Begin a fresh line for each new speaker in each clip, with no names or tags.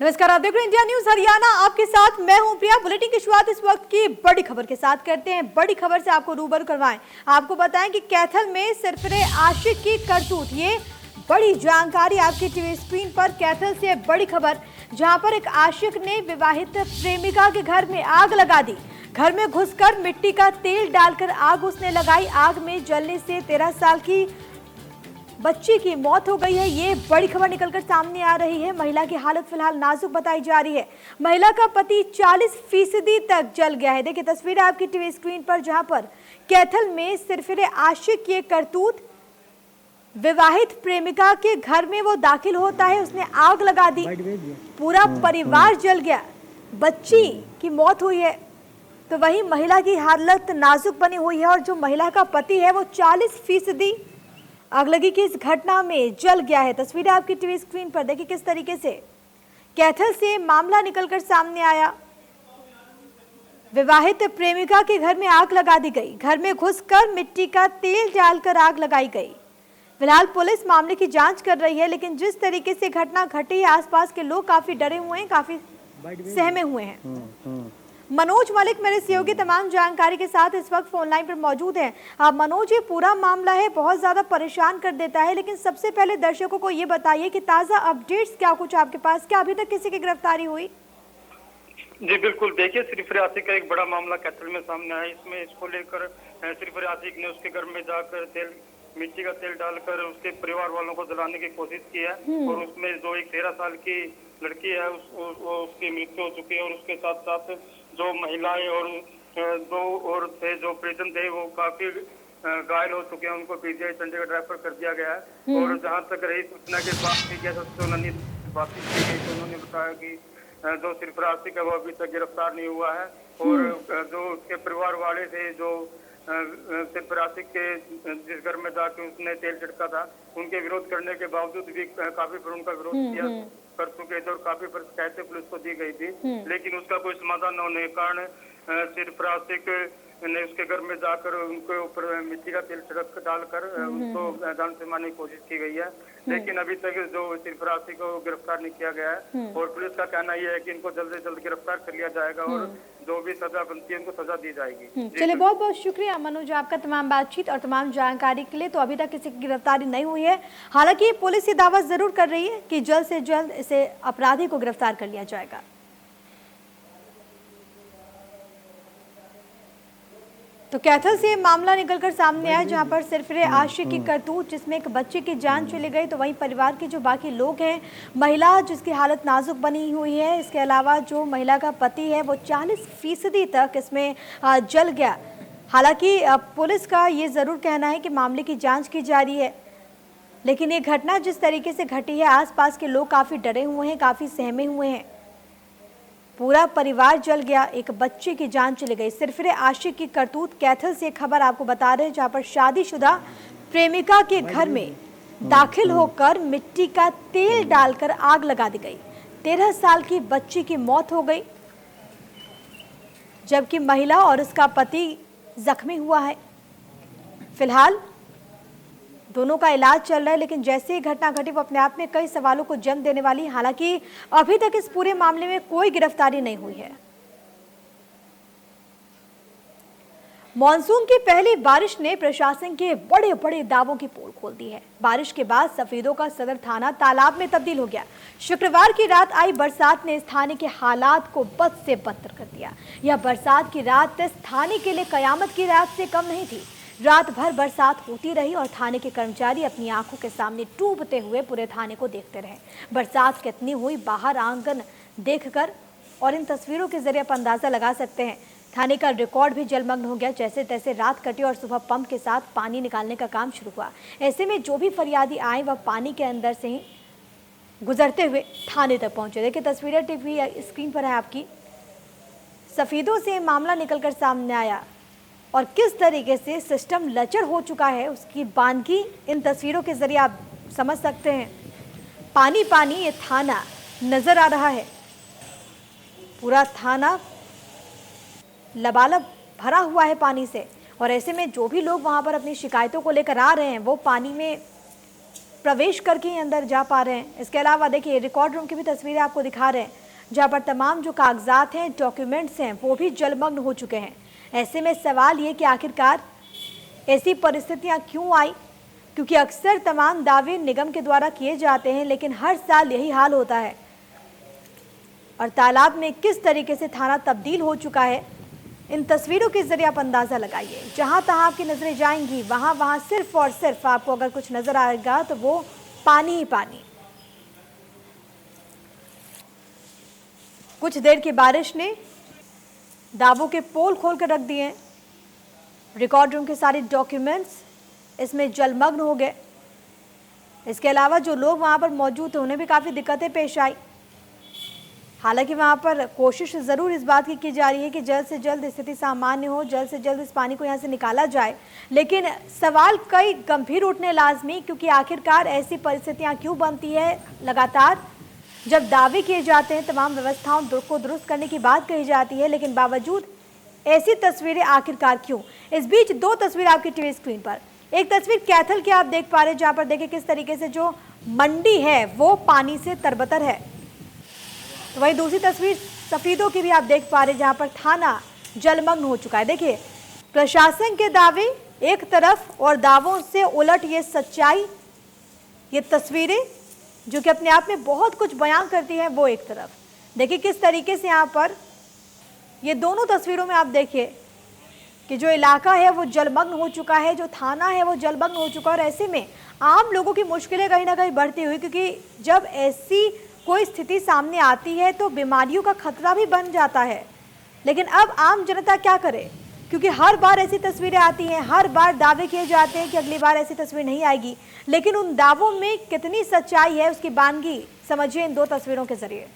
नमस्कार, आप देख रहे हैं इंडिया न्यूज हरियाणा। आपके साथ मैं हूं प्रिया। बुलेटिन की शुरुआत इस वक्त की बड़ी खबर के साथ करते हैं। बड़ी खबर से आपको रूबरू करवाएं। आपको बताएं कि कैथल में सिरफिरे आशिक की करतूत, ये बड़ी जानकारी आपकी टीवी स्क्रीन पर। कैथल से बड़ी खबर, जहां पर एक आशिक ने विवाहित प्रेमिका के घर में आग लगा दी। घर में घुसकर मिट्टी का तेल डालकर आग उसने लगाई। आग में जलने से 13 साल की बच्ची की मौत हो गई है। ये बड़ी खबर निकलकर सामने आ रही है। महिला की हालत फिलहाल नाजुक बताई जा रही है। महिला का पति 40% तक जल गया है। देखिए तस्वीरें आपकी टीवी स्क्रीन पर, जहां पर कैथल में सिरफिरे आशिक की करतूत, विवाहित प्रेमिका के घर में वो दाखिल होता है, उसने आग लगा दी, पूरा परिवार जल गया, बच्ची की मौत हुई है। तो वही महिला की हालत नाजुक बनी हुई है और जो महिला का पति है वो 40% आगलगी की इस घटना में जल गया है। तस्वीरें आपकी टीवी स्क्रीन पर देखिए किस तरीके से कैथल से मामला निकलकर सामने आया। विवाहित प्रेमिका के घर में आग लगा दी गई। घर में घुसकर मिट्टी का तेल डालकर आग लगाई गई। फिलहाल पुलिस मामले की जांच कर रही है, लेकिन जिस तरीके से घटना घटी है, आसपास के लोग काफी डरे हुए हैं, काफी सहमे हुए हैं। मनोज मलिक मेरे सहयोगी तमाम जानकारी के साथ इस वक्त फोन लाइन पर मौजूद हैं। आप मनोज, ये पूरा मामला है बहुत ज्यादा परेशान कर देता है, लेकिन सबसे पहले दर्शकों को ये बताइए कि ताजा अपडेट्स क्या कुछ आपके पास, क्या अभी तक किसी की गिरफ्तारी हुई?
जी बिल्कुल, देखिए सिरफिरे आशिक का एक बड़ा मामला कैथल में सामने आया। इसमें इसको लेकर सिरफिरे आशिक ने उसके घर में जाकर मिट्टी का तेल डालकर उसके परिवार वालों को जलाने की कोशिश की है और उसमें जो एक 13 साल की लड़की है उसकी मृत्यु हो चुकी है और उसके साथ साथ जो महिलाएं और दो और थे जो परिजन थे वो काफी घायल हो चुके हैं। उनको पीजीआई चंडीगढ़ रेफर कर दिया गया है। और जहां तक रही सूचना के बाद बातचीत की गई तो उन्होंने बताया कि जो सिरफिरे आशिक है वो अभी तक गिरफ्तार नहीं हुआ है और जो उसके परिवार वाले थे, जो सिरफिरे आशिक के जिस घर में जाके उसने तेल छिड़का था, उनके विरोध करने के बावजूद भी काफी फिर उनका विरोध किया कर चुके थे और काफी पर शिकायतें पुलिस को दी गई थी, लेकिन उसका कोई समाधान न होने के कारण सिरफिरे आशिक ने उसके घर में जाकर उनके ऊपर मिट्टी का तेल छिड़क डालकर उनको जान से मारने की कोशिश की गई है। लेकिन अभी तक जो सिरफिरे आशिक को गिरफ्तार नहीं किया गया है और पुलिस का कहना यह है कि इनको जल्द से जल्द गिरफ्तार कर लिया जाएगा और जो भी सजा बनती है उनको सजा दी जाएगी।
चलिए, बहुत बहुत शुक्रिया मनोज आपका तमाम बातचीत और तमाम जानकारी के लिए। तो अभी तक किसी की गिरफ्तारी नहीं हुई है, हालांकि पुलिस ये दावा जरूर कर रही है कि जल्द से जल्द इसे अपराधी को गिरफ्तार कर लिया जाएगा। तो कैथल से मामला निकलकर सामने आया, जहां पर सिरफिरे आशिक की करतूत, जिसमें एक बच्चे की जान चली गई, तो वहीं परिवार के जो बाकी लोग हैं, महिला जिसकी हालत नाजुक बनी हुई है, इसके अलावा जो महिला का पति है वो 40% तक इसमें जल गया। हालांकि पुलिस का ये जरूर कहना है कि मामले की जांच की जा रही है, लेकिन ये घटना जिस तरीके से घटी है, आसपास के लोग काफी डरे हुए हैं, काफी सहमे हुए हैं। पूरा परिवार जल गया, एक बच्चे की जान चली गई। सिरफिरे आशिक की करतूत, कैथल से खबर आपको बता रहे हैं, जहां पर शादीशुदा प्रेमिका के घर में दाखिल होकर मिट्टी का तेल डालकर आग लगा दी गई। 13 साल की बच्ची की मौत हो गई, जबकि महिला और उसका पति जख्मी हुआ है। फिलहाल दोनों का इलाज चल रहा है, लेकिन जैसे ही घटना घटी वो अपने आप में कई सवालों को जन्म देने वाली। हालांकि अभी तक इस पूरे मामले में कोई गिरफ्तारी नहीं हुई है। मॉनसून की पहली बारिश ने प्रशासन के बड़े बड़े दावों की पोल खोल दी है। बारिश के बाद सफेदों का सदर थाना तालाब में तब्दील हो गया। शुक्रवार की रात आई बरसात ने इस थाने के हालात को बद से बदतर कर दिया। यह बरसात की रात इस थाने के लिए कयामत की रात से कम नहीं थी। रात भर बरसात होती रही और थाने के कर्मचारी अपनी आंखों के सामने डूबते हुए पूरे थाने को देखते रहे। बरसात कितनी हुई बाहर आंगन देखकर और इन तस्वीरों के जरिए आप अंदाजा लगा सकते हैं। थाने का रिकॉर्ड भी जलमग्न हो गया। जैसे तैसे रात कटी और सुबह पंप के साथ पानी निकालने का काम शुरू हुआ। ऐसे में जो भी फरियादी आए वह पानी के अंदर से ही गुजरते हुए थाने तक पहुंचे। देखिए तस्वीरें टीवी स्क्रीन पर है आपकी। सफेदों से मामला निकलकर सामने आया और किस तरीके से सिस्टम लचर हो चुका है उसकी बानगी इन तस्वीरों के जरिए आप समझ सकते हैं। पानी पानी ये थाना नजर आ रहा है। पूरा थाना लबालब भरा हुआ है पानी से और ऐसे में जो भी लोग वहां पर अपनी शिकायतों को लेकर आ रहे हैं वो पानी में प्रवेश करके ही अंदर जा पा रहे हैं। इसके अलावा देखिए रिकॉर्ड रूम की भी तस्वीरें आपको दिखा रहे हैं, जहाँ पर तमाम जो कागजात हैं, डॉक्यूमेंट्स हैं, वो भी जलमग्न हो चुके हैं। ऐसे में सवाल ये कि आखिरकार ऐसी परिस्थितियाँ क्यों आई, क्योंकि अक्सर तमाम दावे निगम के द्वारा किए जाते हैं, लेकिन हर साल यही हाल होता है। और तालाब में किस तरीके से थाना तब्दील हो चुका है, इन तस्वीरों के जरिए आप अंदाजा लगाइए। जहां तहां आपकी नजरें जाएंगी, वहां वहां सिर्फ और सिर्फ आपको अगर कुछ नजर आएगा तो वो पानी ही पानी। कुछ देर की बारिश ने दावों के पोल खोल कर रख दिए। रिकॉर्ड रूम के सारे डॉक्यूमेंट्स इसमें जलमग्न हो गए। इसके अलावा जो लोग वहां पर मौजूद थे उन्हें भी काफ़ी दिक्कतें पेश आई। हालांकि वहां पर कोशिश ज़रूर इस बात की जा रही है कि जल्द से जल्द स्थिति सामान्य हो, जल्द से जल्द इस पानी को यहाँ से निकाला जाए, लेकिन सवाल कई गंभीर उठने लाजमी, क्योंकि आखिरकार ऐसी परिस्थितियाँ क्यों बनती है। लगातार जब दावे किए जाते हैं, तमाम व्यवस्थाओं को दुरुस्त करने की बात कही जाती है, लेकिन बावजूद ऐसी तस्वीरें आखिरकार क्यों। इस बीच दो तस्वीर आपकी टीवी स्क्रीन पर, एक तस्वीर कैथल की आप देख पा रहे हैं, जहाँ पर देखिए किस तरीके से जो मंडी है वो पानी से तरबतर है। तो वही दूसरी तस्वीर सफीदों की भी आप देख पा रहे हैं, जहां पर थाना जलमग्न हो चुका है। देखिए प्रशासन के दावे एक तरफ और दावों से उलट ये सच्चाई, ये तस्वीरें जो कि अपने आप में बहुत कुछ बयान करती है, वो एक तरफ। देखिए किस तरीके से यहाँ पर ये दोनों तस्वीरों में आप देखिए कि जो इलाका है वो जलमग्न हो चुका है, जो थाना है वो जलमग्न हो चुका है। और ऐसे में आम लोगों की मुश्किलें कहीं ना कहीं बढ़ती हुई, क्योंकि जब ऐसी कोई स्थिति सामने आती है तो बीमारियों का खतरा भी बन जाता है। लेकिन अब आम जनता क्या करे, क्योंकि हर बार ऐसी तस्वीरें आती हैं, हर बार दावे किए जाते हैं कि अगली बार ऐसी तस्वीर नहीं आएगी, लेकिन उन दावों में कितनी सच्चाई है उसकी बानगी समझिए इन दो तस्वीरों के जरिए।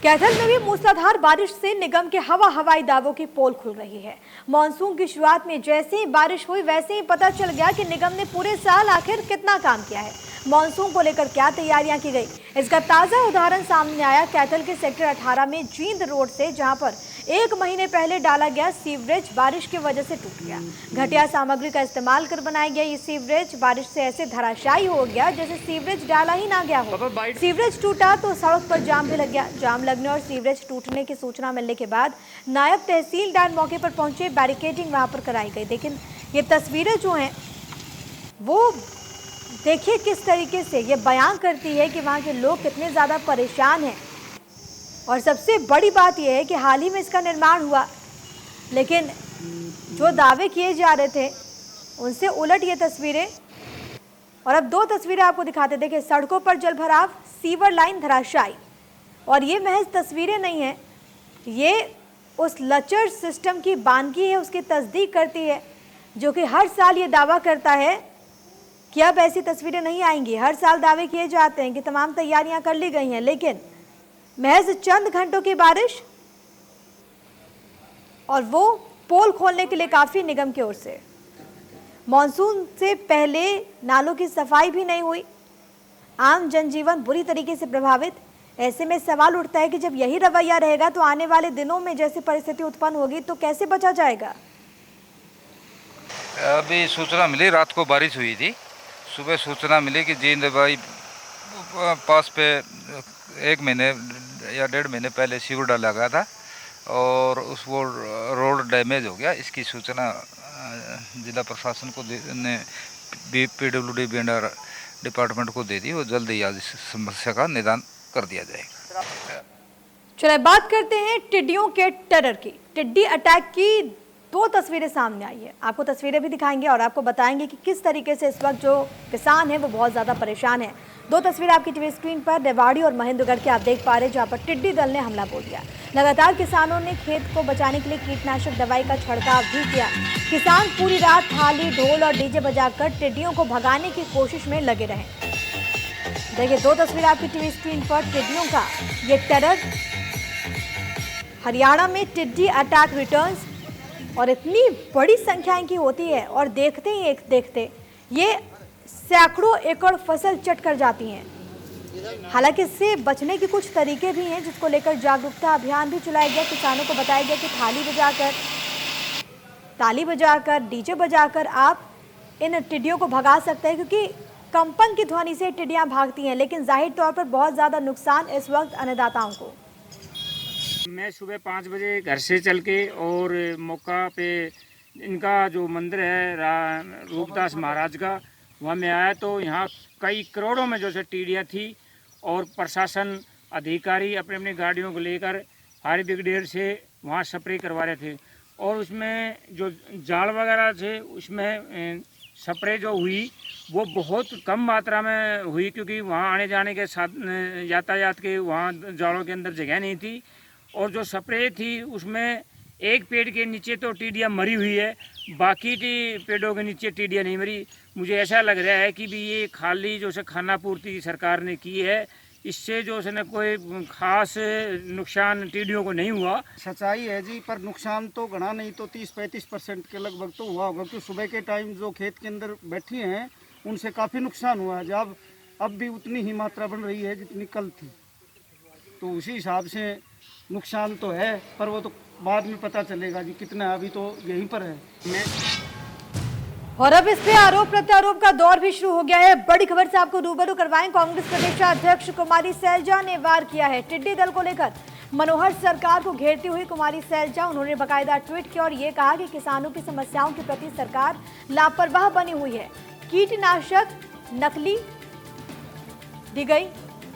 कैथल में भी मूसलाधार बारिश से निगम के हवाई दावों की पोल खुल रही है। मानसून की शुरुआत में जैसे ही बारिश हुई वैसे ही पता चल गया कि निगम ने पूरे साल आखिर कितना काम किया है, मानसून को लेकर क्या तैयारियां की गई। इसका ताजा उदाहरण सामने आया कैथल के सेक्टर 18 में जींद रोड से, जहां पर 1 महीने पहले डाला गया सीवरेज बारिश की वजह से टूट गया। घटिया सामग्री का इस्तेमाल कर बनाया गया ये सीवरेज बारिश से ऐसे धराशायी हो गया जैसे सीवरेज डाला ही ना गया हो। सीवरेज टूटा तो सड़क पर जाम भी लग गया। जाम लगने और सीवरेज टूटने की सूचना मिलने के बाद नायब तहसीलदार मौके पर पहुंचे, बैरिकेडिंग वहां पर कराई गई। लेकिन ये तस्वीरें जो हैं वो देखिए किस तरीके से ये बयान करती है कि वहाँ के लोग कितने ज़्यादा परेशान हैं। और सबसे बड़ी बात यह है कि हाल ही में इसका निर्माण हुआ, लेकिन जो दावे किए जा रहे थे उनसे उलट ये तस्वीरें। और अब दो तस्वीरें आपको दिखाते, देखिए सड़कों पर जल भराव, सीवर लाइन धराशायी। और ये महज तस्वीरें नहीं हैं, ये उस लचर सिस्टम की बानगी है, उसकी तस्दीक करती है, जो कि हर साल ये दावा करता है कि अब ऐसी तस्वीरें नहीं आएंगी। हर साल दावे किए जाते हैं कि तमाम तैयारियां कर ली गई हैं, लेकिन महज चंद घंटों की बारिश और वो पोल खोलने के लिए काफ़ी निगम की ओर से। मानसून से पहले नालों की सफाई भी नहीं हुई, आम जनजीवन बुरी तरीके से प्रभावित। ऐसे में सवाल उठता है कि जब यही रवैया रहेगा तो आने वाले दिनों में जैसी परिस्थिति उत्पन्न होगी तो कैसे बचा जाएगा।
अभी सूचना मिली, रात को बारिश हुई थी, सुबह सूचना मिली कि जींद भाई पास पे 1 महीने या 1.5 महीने पहले सीवर डाला गया था और उस वो रोड डैमेज हो गया। इसकी सूचना जिला प्रशासन को ने PWD बेंडर डिपार्टमेंट को दे दी और जल्द ही आज इस समस्या का निदान कर दिया जाएगा।
चलिए बात करते हैं टिड्डियों के टेरर की। टिड्डी अटैक की दो तस्वीरें सामने आई है, आपको तस्वीरें भी दिखाएंगे और आपको बताएंगे कि किस तरीके से इस वक्त जो किसान है वो बहुत ज़्यादा परेशान है। दो तस्वीरें आपकी टीवी स्क्रीन पर रेवाड़ी और महेंद्रगढ़ के आप देख पा रहे हैं, जहाँ पर टिड्डी दल ने हमला बोल दिया। लगातार किसानों ने खेत को बचाने के लिए कीटनाशक दवाई का छिड़काव भी किया। किसान पूरी रात थाली, ढोल और डीजे बजाकर टिड्डियों को भगाने की कोशिश में लगे रहे। देखिए दो तस्वीर आपकी टीवी स्क्रीन पर टिड्डियों का ये टेरर। हरियाणा में टिड्डी अटैक रिटर्न्स और इतनी बड़ी संख्या इनकी होती है और देखते ही एक देखते ये सैकड़ों एकड़ फसल चट कर जाती हैं। हालांकि इससे बचने के कुछ तरीके भी हैं, जिसको लेकर जागरूकता अभियान भी चलाया गया। किसानों को बताया गया कि ताली बजाकर, डीजे बजाकर आप इन टिड्डियों को भगा सकते हैं, क्योंकि कंपन की ध्वनि से टिड्डियां भागती हैं, लेकिन जाहिर तौर पर बहुत ज़्यादा नुकसान इस वक्त अन्नदाताओं को।
मैं सुबह 5 बजे घर से चल के और मौका पे इनका जो मंदिर है रूपदास महाराज का, वहाँ में आया तो यहाँ कई करोड़ों में जो से टिड्डियाँ थी और प्रशासन अधिकारी अपने अपनी गाड़ियों को लेकर फायर ब्रिगेड से वहाँ स्प्रे करवा रहे थे और उसमें जो जाल वगैरह थे उसमें स्प्रे जो हुई वो बहुत कम मात्रा में हुई, क्योंकि वहाँ आने जाने के साथ यातायात के वहाँ जालों के अंदर जगह नहीं थी। और जो स्प्रे थी उसमें एक पेड़ के नीचे तो टिड्डियाँ मरी हुई है, बाकी पेड़ों के नीचे टिड्डियाँ नहीं मरी। मुझे ऐसा लग रहा है कि भी ये खाली जो से खाना पूर्ति सरकार ने की है, इससे जो है ना कोई खास नुकसान टिड्डियों को नहीं हुआ।
सच्चाई है जी, पर नुकसान तो घना नहीं तो 30-35% के लगभग तो हुआ होगा, क्योंकि सुबह के टाइम जो खेत के अंदर बैठी हैं उनसे काफ़ी नुकसान हुआ है। जब अब भी उतनी ही मात्रा बन रही है जितनी कल थी, तो उसी हिसाब से नुकसान तो है, पर वो तो बाद में पता चलेगा जी कितना, अभी तो यहीं पर है।
और अब इस पे आरोप प्रत्यारोप का दौर भी शुरू हो गया है। बड़ी खबर से आपको रूबरू करवाएं। कांग्रेस प्रदेश अध्यक्ष कुमारी सैलजा ने वार किया है टिड्डी दल को लेकर। मनोहर सरकार को घेरती हुई कुमारी सैलजा, उन्होंने बकायदा ट्वीट किया और ये कहा कि किसानों की समस्याओं के प्रति सरकार लापरवाह बनी हुई है। कीटनाशक नकली दी गई,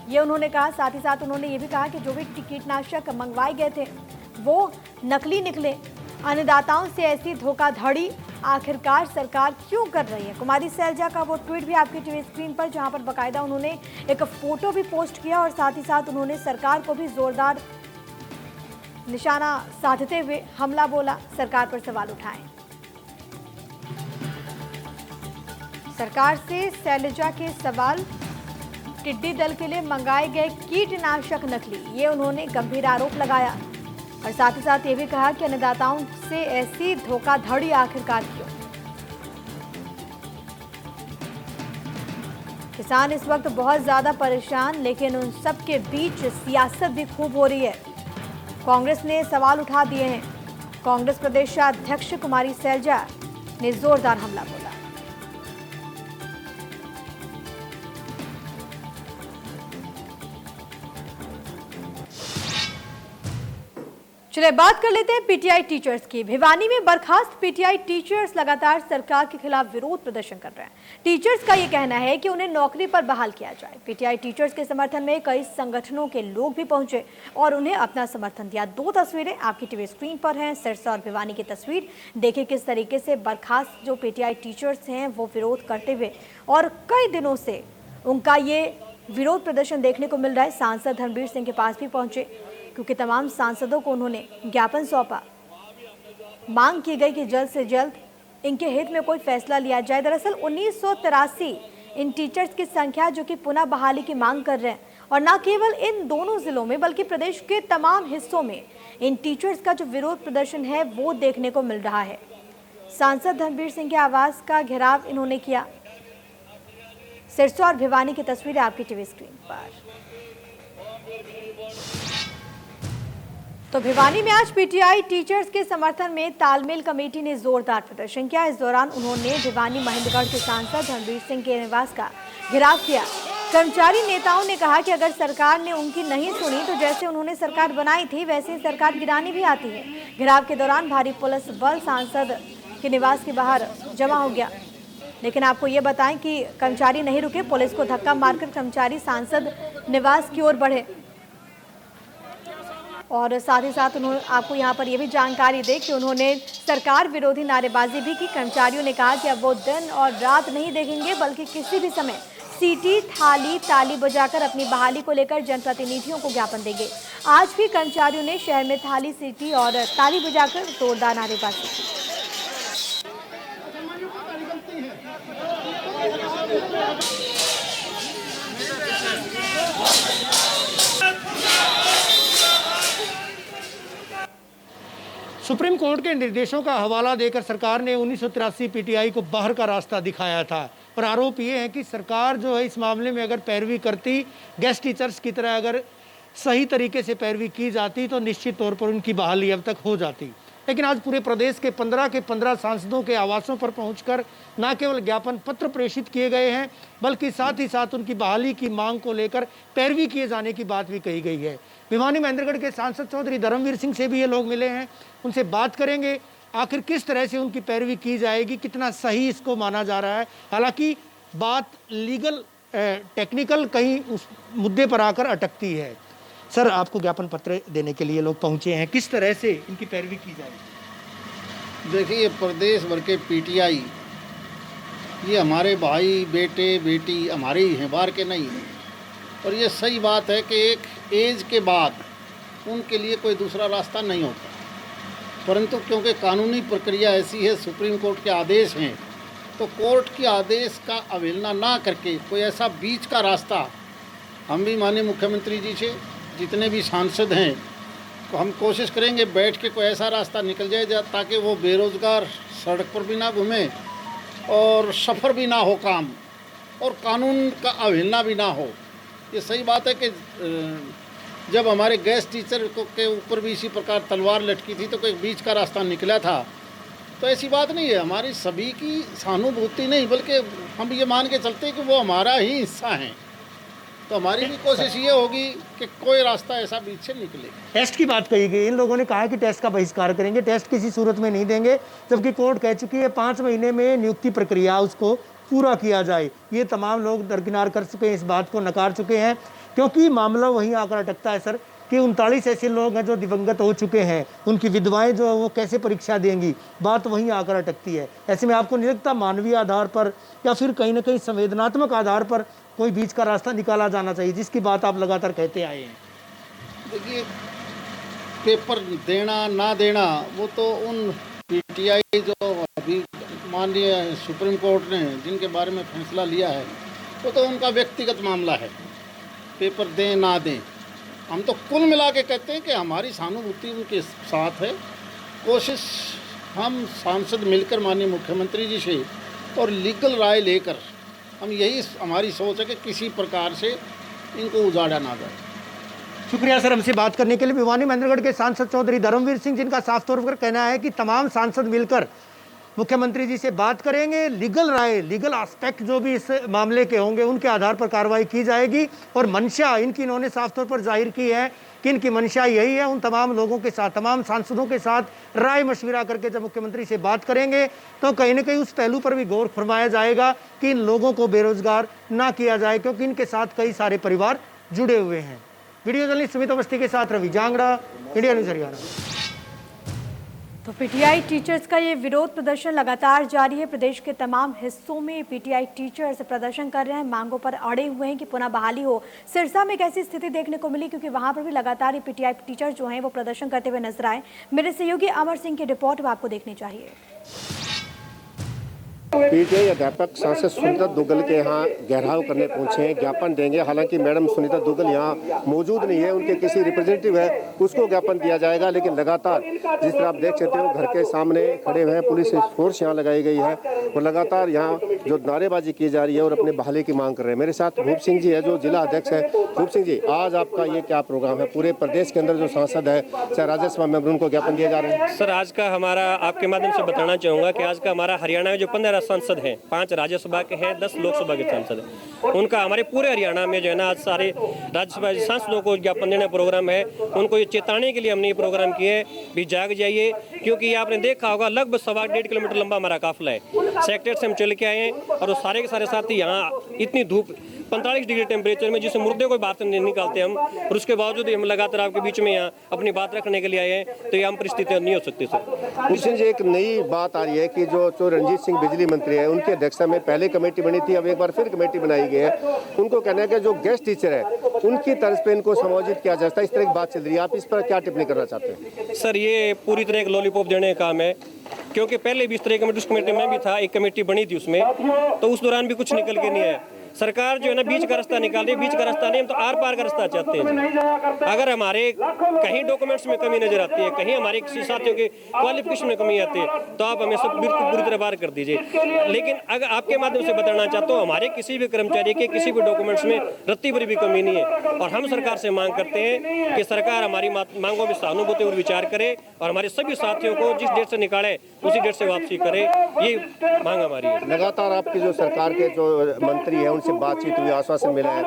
ये उन्होंने कहा। साथ ही साथ उन्होंने ये भी कहा कि जो भी कीटनाशक मंगवाए गए थे वो नकली निकले। अन्नदाताओं से ऐसी धोखाधड़ी आखिरकार सरकार क्यों कर रही है? कुमारी सैलजा का वो ट्वीट भी आपकी टीवी स्क्रीन पर, जहां पर बाकायदा उन्होंने एक फोटो भी पोस्ट किया और साथ ही साथ उन्होंने सरकार को भी जोरदार निशाना साधते हुए हमला बोला, सरकार पर सवाल उठाए। सरकार से सैलजा के सवाल, टिड्डी दल के लिए मंगाए गए कीटनाशक नकली, ये उन्होंने गंभीर आरोप लगाया और साथ ही साथ ये भी कहा कि अन्नदाताओं से ऐसी धोखाधड़ी आखिरकार क्यों? किसान इस वक्त बहुत ज्यादा परेशान, लेकिन उन सब के बीच सियासत भी खूब हो रही है। कांग्रेस ने सवाल उठा दिए हैं। कांग्रेस प्रदेश अध्यक्ष कुमारी सैलजा ने जोरदार हमला बोला। चलिए बात कर लेते हैं पीटीआई टीचर्स की। भिवानी में बर्खास्त पीटीआई टीचर्स लगातार सरकार के खिलाफ विरोध प्रदर्शन कर रहे हैं। टीचर्स का ये कहना है कि उन्हें नौकरी पर बहाल किया जाए। पीटीआई टीचर्स के समर्थन में कई संगठनों के लोग भी पहुंचे और उन्हें अपना समर्थन दिया। दो तस्वीरें आपकी टीवी स्क्रीन पर हैं, सिरसा और भिवानी की तस्वीर। देखिए किस तरीके से बर्खास्त जो पीटीआई टीचर्स हैं वो विरोध करते हुए, और कई दिनों से उनका ये विरोध प्रदर्शन देखने को मिल रहा है। सांसद धर्मवीर सिंह के पास भी पहुंचे, क्योंकि तमाम सांसदों को उन्होंने ज्ञापन सौंपा। मांग की गई कि जल्द से जल्द इनके हित में कोई फैसला लिया जाए। दरअसल 1983 इन टीचर्स की संख्या जो कि पुनः बहाली की मांग कर रहे हैं, और न केवल इन दोनों जिलों में बल्कि प्रदेश के तमाम हिस्सों में इन टीचर्स का जो विरोध प्रदर्शन है वो देखने को मिल रहा है। सांसद धर्मवीर सिंह के आवास का घेराव इन्होंने किया। सिरसा और भिवानी की तस्वीरें आपकी टीवी स्क्रीन पर। तो भिवानी में आज पीटीआई टीचर्स के समर्थन में तालमेल कमेटी ने जोरदार प्रदर्शन किया। इस दौरान उन्होंने भिवानी महेंद्रगढ़ के सांसद धर्मवीर सिंह के निवास का घेराव किया। कर्मचारी नेताओं ने कहा कि अगर सरकार ने उनकी नहीं सुनी तो जैसे उन्होंने सरकार बनाई थी वैसे ही सरकार गिरानी भी आती है। घेराव के दौरान भारी पुलिस बल सांसद के निवास के बाहर जमा हो गया, लेकिन आपको ये बताएं कि कर्मचारी नहीं रुके। पुलिस को धक्का मारकर कर्मचारी सांसद निवास की ओर बढ़े और साथ ही साथ उन्होंने आपको यहाँ पर यह भी जानकारी दे कि उन्होंने सरकार विरोधी नारेबाजी भी की। कर्मचारियों ने कहा कि अब वो दिन और रात नहीं देखेंगे, बल्कि किसी भी समय सीटी थाली ताली बजाकर अपनी बहाली को लेकर जनप्रतिनिधियों को ज्ञापन देंगे। आज भी कर्मचारियों ने शहर में थाली सीटी और ताली बजाकर जोरदार नारेबाजी की।
सुप्रीम कोर्ट के निर्देशों का हवाला देकर सरकार ने 1983 पीटीआई को बाहर का रास्ता दिखाया था, और आरोप ये है कि सरकार जो है इस मामले में अगर पैरवी करती, गेस्ट टीचर्स की तरह अगर सही तरीके से पैरवी की जाती तो निश्चित तौर पर उनकी बहाली अब तक हो जाती। लेकिन आज पूरे प्रदेश के 15 सांसदों के आवासों पर पहुंचकर न केवल ज्ञापन पत्र प्रेषित किए गए हैं, बल्कि साथ ही साथ उनकी बहाली की मांग को लेकर पैरवी किए जाने की बात भी कही गई है। भिवानी महेंद्रगढ़ के सांसद चौधरी धर्मवीर सिंह से भी ये लोग मिले हैं, उनसे बात करेंगे आखिर किस तरह से उनकी पैरवी की जाएगी, कितना सही इसको माना जा रहा है। हालांकि बात लीगल टेक्निकल कहीं उस मुद्दे पर आकर अटकती है। सर, आपको ज्ञापन पत्र देने के लिए लोग पहुंचे हैं, किस तरह से इनकी पैरवी की जाएगी?
देखिए, प्रदेश भर के पीटीआई ये हमारे भाई बेटे बेटी हमारे ही हैं, बाहर के नहीं हैं। और ये सही बात है कि एक एज के बाद उनके लिए कोई दूसरा रास्ता नहीं होता, परंतु क्योंकि कानूनी प्रक्रिया ऐसी है, सुप्रीम कोर्ट के आदेश हैं, तो कोर्ट के आदेश का अवहेलना ना करके कोई ऐसा बीच का रास्ता, हम भी माननीय मुख्यमंत्री जी से जितने भी सांसद हैं तो हम कोशिश करेंगे बैठ के कोई ऐसा रास्ता निकल जाए ताकि वो बेरोज़गार सड़क पर भी ना घूमे और सफ़र भी ना हो काम, और कानून का अवहेलना भी ना हो। ये सही बात है कि जब हमारे गेस्ट टीचर के ऊपर भी इसी प्रकार तलवार लटकी थी तो कोई बीच का रास्ता निकला था। तो ऐसी बात नहीं है, हमारी सभी की सहानुभूति नहीं, बल्कि हम ये मान के चलते हैं कि वो हमारा ही हिस्सा हैं। तो हमारी भी कोशिश ये होगी कि कोई रास्ता ऐसा बीच से निकले।
टेस्ट की बात कही गई, इन लोगों ने कहा कि टेस्ट का बहिष्कार करेंगे, टेस्ट किसी सूरत में नहीं देंगे, जबकि कोर्ट कह चुकी है 5 महीने में नियुक्ति प्रक्रिया उसको पूरा किया जाए। ये तमाम लोग दरकिनार कर चुके हैं, इस बात को नकार चुके हैं, क्योंकि मामला वहीं आकर अटकता है सर कि 39 ऐसे लोग हैं जो दिवंगत हो चुके हैं, उनकी विधवाएं जो है वो कैसे परीक्षा देंगी, बात वहीं आकर अटकती है। ऐसे में आपको नहीं लगता मानवीय आधार पर या फिर कहीं ना कहीं संवेदनात्मक आधार पर कोई बीच का रास्ता निकाला जाना चाहिए, जिसकी बात आप लगातार कहते आए हैं?
देखिए, पेपर देना ना देना वो तो उन पीटीआई जो अभी माननीय सुप्रीम कोर्ट ने जिनके बारे में फैसला लिया है वो तो उनका व्यक्तिगत मामला है, पेपर दें ना दें। हम तो कुल मिला के कहते हैं कि हमारी सहानुभूति उनके साथ है। कोशिश हम सांसद मिलकर माननीय मुख्यमंत्री जी से और लीगल राय लेकर, हम यही हमारी सोच है कि किसी प्रकार से इनको उजाड़ा ना जाए।
शुक्रिया सर हमसे बात करने के लिए। भिवानी महेंद्रगढ़ के सांसद चौधरी धर्मवीर सिंह, जिनका साफ तौर पर कहना है कि तमाम सांसद मिलकर मुख्यमंत्री जी से बात करेंगे, लीगल राय, लीगल एस्पेक्ट जो भी इस मामले के होंगे उनके आधार पर कार्रवाई की जाएगी। और मंशा इनकी इन्होंने साफ तौर पर जाहिर की है कि इनकी मंशा यही है, उन तमाम लोगों के साथ, तमाम सांसदों के साथ राय मशविरा करके जब मुख्यमंत्री से बात करेंगे तो कहीं ना कहीं उस पहलू पर भी गौर फरमाया जाएगा कि इन लोगों को बेरोजगार ना किया जाए, क्योंकि इनके साथ कई सारे परिवार जुड़े हुए हैं। वीडियो जर्नलिस्ट सुमित अवस्थी के साथ रवि जांगड़ा, इंडिया न्यूज हरियाणा।
तो पीटीआई टीचर्स का ये विरोध प्रदर्शन लगातार जारी है। प्रदेश के तमाम हिस्सों में पीटीआई टीचर्स प्रदर्शन कर रहे हैं, मांगों पर अड़े हुए हैं कि पुनः बहाली हो। सिरसा में कैसी स्थिति देखने को मिली, क्योंकि वहां पर भी लगातार ये पीटीआई टीचर्स जो हैं वो प्रदर्शन करते हुए नजर आए। मेरे सहयोगी अमर सिंह की रिपोर्ट आपको देखनी चाहिए।
पीटीआई अध्यापक सांसद सुनीता दुग्गल के यहाँ घेराव करने पहुंचे हैं, ज्ञापन देंगे। हालांकि मैडम सुनीता दुग्गल यहाँ मौजूद नहीं है, उनके किसी रिप्रेजेंटेटिव है उसको ज्ञापन दिया जाएगा। लेकिन लगातार जिस तरह आप देख सकते हो घर के सामने खड़े हुए हैं, पुलिस फोर्स यहाँ लगाई गई है और लगातार यहाँ जो नारेबाजी की जा रही है और अपने बहाली की मांग कर रहे हैं। मेरे साथ भूप सिंह जी है जो जिला अध्यक्ष है। भूप सिंह जी, आज आपका ये क्या प्रोग्राम है? पूरे प्रदेश के अंदर जो सांसद है चाहे राज्यसभा मेंबर, उनको ज्ञापन दिए जा रहे हैं।
सर, आज का हमारा आपके माध्यम से बताना चाहूँगा कि आज का हमारा हरियाणा में जो 15 सांसद हैं, 5 राज्यसभा के हैं, 10 लोकसभा के सांसद हैं, उनका हमारे पूरे हरियाणा में जो है ना आज सारे राज्यसभा सांसदों को ज्ञापन देने प्रोग्राम है। उनको ये चेताने के लिए हमने ये प्रोग्राम किए है भी जाग जाइए, क्योंकि आपने देखा होगा लगभग 1.25 किलोमीटर लंबा हमारा काफिला है। सेक्रेटरी से हम चल के आए हैं और वो सारे के सारे साथी यहाँ इतनी धूप 45 डिग्री टेम्परेचर में जिससे मुर्दे कोई बात नहीं निकालते हम, और उसके बावजूद हम लगातार आपके बीच में यहाँ अपनी बात रखने के लिए आए हैं, तो ये आम परिस्थितियाँ नहीं हो सकती सर।
भूषण जी, एक नई बात आ रही है कि जो रणजीत सिंह बिजली मंत्री है उनकी अध्यक्षता में पहले कमेटी बनी थी, अब एक बार फिर कमेटी बनाई गई है। उनको कहना है कि जो गेस्ट टीचर है उनकी तर्ज पे इनको समायोजित किया जाता है, इस तरह की बात चल रही है। आप इस पर क्या टिप्पणी करना चाहते हैं?
सर, ये पूरी तरह एक लॉलीपॉप देने का काम है, क्योंकि पहले भी इस तरह कमेटी, उस कमेटी में भी था, एक कमेटी बनी थी उसमें, तो उस दौरान भी कुछ निकल के नहीं है। सरकार जो है ना बीच का रास्ता निकाल रही है। बीच का रास्ता नहीं, हम तो आर पार का रास्ता चाहते हैं। अगर हमारे कहीं डॉक्यूमेंट्स में कमी नजर आती है, कहीं हमारे किसी साथियों के क्वालिफिकेशन में कमी आती है, तो आप हमें सब बिल्कुल पूरी तरह बाहर कर दीजिए। लेकिन अगर आपके माध्यम से बताना चाहता हूँ, हमारे किसी भी कर्मचारी के किसी भी डॉक्यूमेंट्स में रत्ती भरी भी कमी नहीं है। और हम सरकार से मांग करते हैं कि सरकार हमारी मांगों में सहानुभूति और विचार करे और हमारे सभी साथियों को जिस डेट से निकाले उसी डेट से वापसी करे, ये मांग हमारी है।
लगातार आपकी जो सरकार के जो मंत्री हैं उनसे बातचीत हुई, आश्वासन मिला है,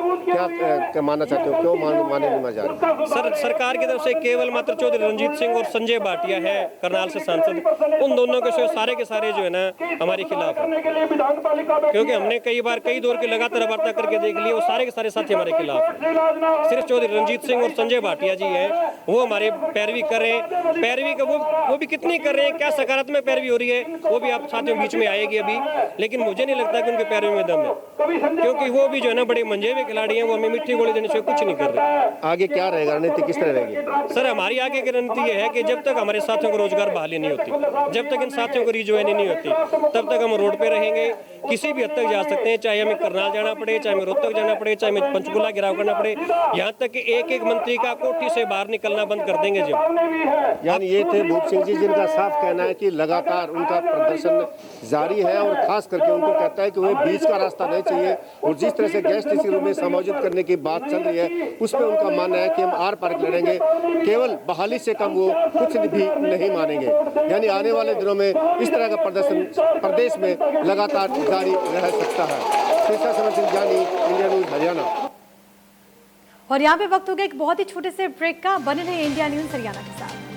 क्या मानना चाहते हो, क्यों माने नहीं जा रहे?
सरकार की तरफ से केवल मात्र चौधरी रंजीत सिंह और संजय भाटिया है करनाल से सांसद, उन दोनों के सारे के सारे जो है ना हमारे खिलाफ है। क्योंकि हमने कई दौर की लगातार वार्ता करके देख लिया, वो सारे के सारे साथी हमारे खिलाफ है। सिर्फ चौधरी रंजीत सिंह और संजय भाटिया जी हैं, वो हमारे पैरवी कर रहे हैं। पैरवी का वो भी कितनी कर रहे हैं, क्या सकारात्मक पैरवी हो रही है, वो भी आप साथियों बीच में आएगी अभी। लेकिन मुझे नहीं लगता कि उनके पैरवी में दम है, क्योंकि वो भी जो है ना बड़े मंजे हुए खिलाड़ी हैं, वो हमें मिट्टी गोली देने से कुछ नहीं कर रहे।
आगे क्या रहेगा, रणनीति किस तरह रहेगी?
सर, हमारी आगे की रणनीति ये है कि जब तक हमारे साथियों को रोजगार बहाली नहीं होती, जब तक इन साथियों को रिज्वाइनिंग नहीं होती, तब तक हम रोड पे रहेंगे। किसी भी हद तक जा सकते हैं, चाहे हमें करनाल जाना पड़े, चाहे हमें रोहतक जाना पड़े, चाहे हमें पंचकुला गिराव करना पड़े, यहाँ तक कि एक मंत्री का कोठी से बाहर निकलना बंद कर देंगे जी।
यानी ये थे भूप सिंह जी, जिनका साफ कहना है कि लगातार उनका प्रदर्शन जारी है और खास करके उनको कहता है कि वह बीच का रास्ता नहीं चाहिए। और जिस तरह से गेस्ट इसी रूम में समायोजित करने की बात चल रही है, उस पर उनका मानना है कि हम आर पार लड़ेंगे, केवल बहाली से कम वो कुछ भी नहीं मानेंगे। यानी आने वाले दिनों में इस तरह का प्रदर्शन प्रदेश में लगातार जारी रह सकता है। जानी, इंडिया न्यूज हरियाणा।
और यहाँ पे वक्त हो गया एक बहुत ही छोटे से ब्रेक का। बने रहिए इंडिया न्यूज हरियाणा के साथ।